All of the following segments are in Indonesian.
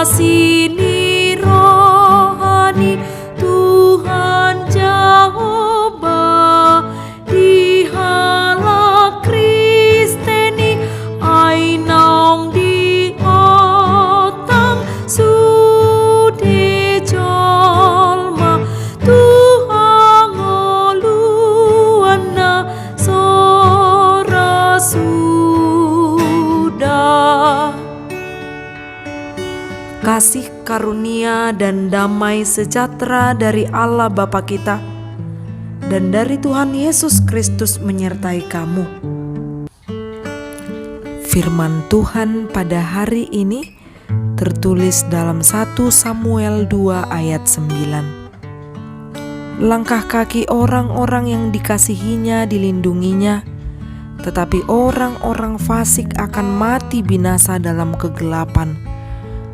sini rohani Tuhan Jehovah di hala Kristeni ai naung di otang sude jolma Tuhan ngoluana sora sudah. Kasih karunia dan damai sejahtera dari Allah Bapa kita dan dari Tuhan Yesus Kristus menyertai kamu. Firman Tuhan pada hari ini tertulis dalam 1 Samuel 2 ayat 9. Langkah kaki orang-orang yang dikasihinya dilindunginya, tetapi orang-orang fasik akan mati binasa dalam kegelapan.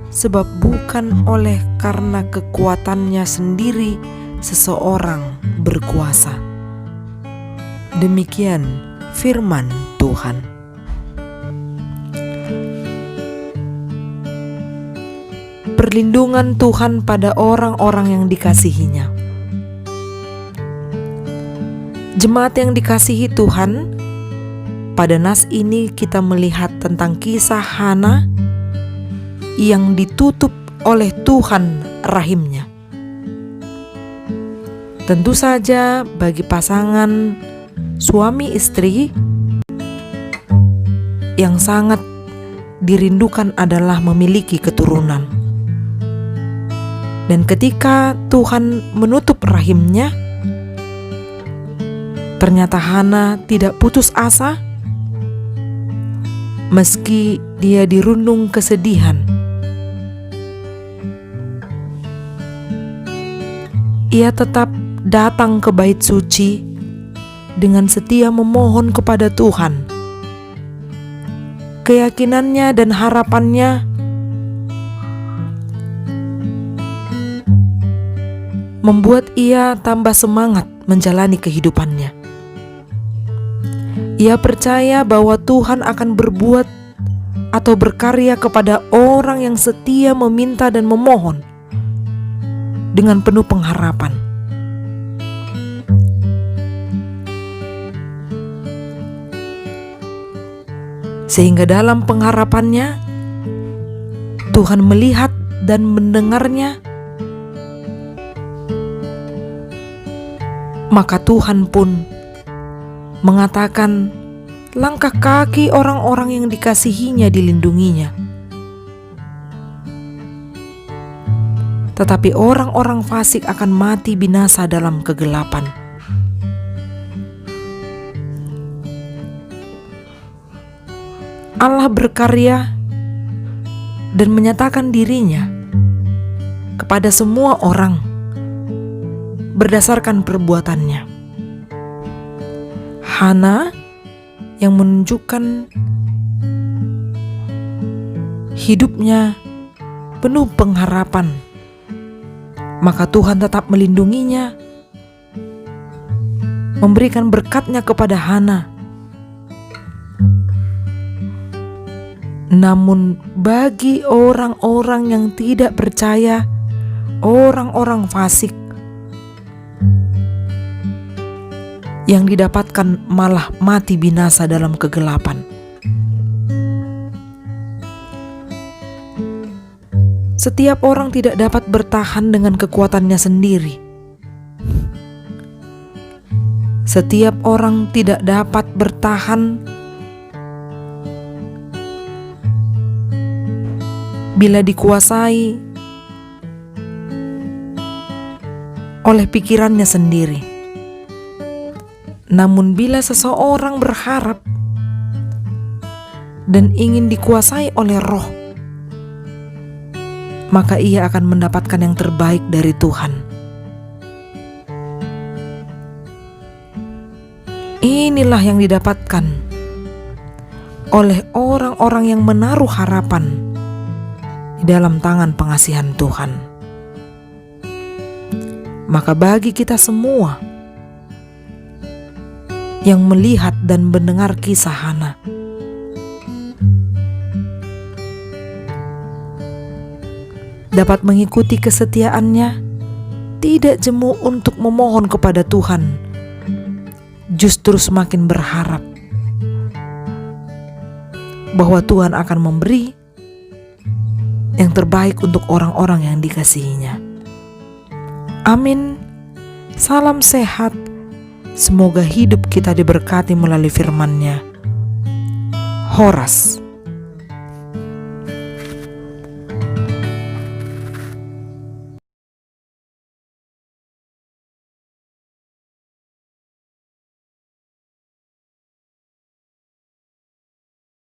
Sebab bukan oleh karena kekuatannya sendiri seseorang berkuasa. Demikian firman Tuhan. Perlindungan Tuhan pada orang-orang yang dikasihinya. Jemaat yang dikasihi Tuhan, pada nas ini kita melihat tentang kisah Hana yang ditutup oleh Tuhan rahimnya. Tentu saja bagi pasangan suami istri yang sangat dirindukan adalah memiliki keturunan. Dan ketika Tuhan menutup rahimnya, ternyata Hana tidak putus asa meski dia dirundung kesedihan. Ia tetap datang ke bait suci dengan setia memohon kepada Tuhan. Keyakinannya dan harapannya membuat ia tambah semangat menjalani kehidupannya. Ia percaya bahwa Tuhan akan berbuat atau berkarya kepada orang yang setia meminta dan memohon dengan penuh pengharapan. Sehingga dalam pengharapannya, Tuhan melihat dan mendengarnya, maka Tuhan pun mengatakan langkah kaki orang-orang yang dikasihinya dilindunginya. Tetapi orang-orang fasik akan mati binasa dalam kegelapan. Allah berkarya dan menyatakan dirinya kepada semua orang berdasarkan perbuatannya. Hana yang menunjukkan hidupnya penuh pengharapan, maka Tuhan tetap melindunginya, memberikan berkat-Nya kepada Hana. Namun bagi orang-orang yang tidak percaya, orang-orang fasik, yang didapatkan malah mati binasa dalam kegelapan. Setiap orang tidak dapat bertahan dengan kekuatannya sendiri. Setiap orang tidak dapat bertahan bila dikuasai oleh pikirannya sendiri. Namun bila seseorang berharap dan ingin dikuasai oleh Roh, maka ia akan mendapatkan yang terbaik dari Tuhan. Inilah yang didapatkan oleh orang-orang yang menaruh harapan di dalam tangan pengasihan Tuhan. Maka bagi kita semua yang melihat dan mendengar kisah Hana, dapat mengikuti kesetiaannya, tidak jemu untuk memohon kepada Tuhan, justru semakin berharap bahwa Tuhan akan memberi yang terbaik untuk orang-orang yang dikasihinya. Amin. Salam sehat. Semoga hidup kita diberkati melalui firman-Nya. Horas.